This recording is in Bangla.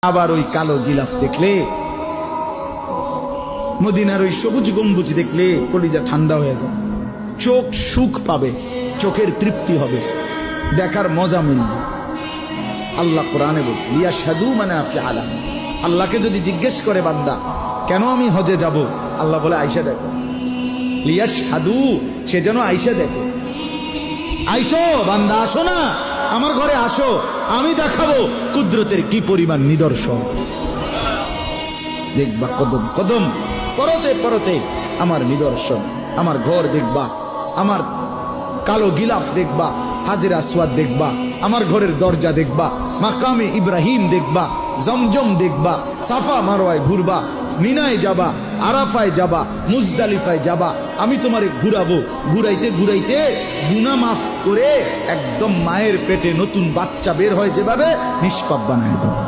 আবার ওই কালো গিলাফ দেখলে, মদিনার ওই সবুজ গম্বুজ দেখলে কলিজা ঠান্ডা হয়ে যাবে, চোখ সুখ পাবে, চোখের তৃপ্তি হবে, দেখার মজা মিলবে। আল্লাহ কোরআনে বলছে ইয়াশহাদু মানাফিআ লাহুম। আল্লাহকে যদি জিজ্ঞেস করে বান্দা কেন আমি হজে যাব, আল্লাহ বলে আয়েশা দেখো, লিয়াশহাদু, সে যেন আয়েশা দেখে। আইসো বান্দা, আসো না আমার ঘরে, আসো, আমি দেখাবো কুদরতের কি পরিমাণ নিদর্শন। দেখবা কদম কদম পরতে পরতে আমার নিদর্শন, আমার ঘর দেখবা, আমার কালো গিলাফ দেখবা, হাজরে আসওয়াদ দেখবা, আমার ঘরের দরজা দেখবা, মাকামে ইব্রাহিম দেখবা, জমজম দেখবা, সাফা মারওয়ায় ঘুরবা, মিনায় যাবা, আরাফায় যাবা, মুজদালিফায় যাবা, আমি তোমারে ঘুরাবো, ঘুরাইতে ঘুরাইতে গুনাহ মাফ করে একদম মায়ের পেটে নতুন বাচ্চা বের হয় যেভাবে, নিষ্পাপ বানায় দেবো।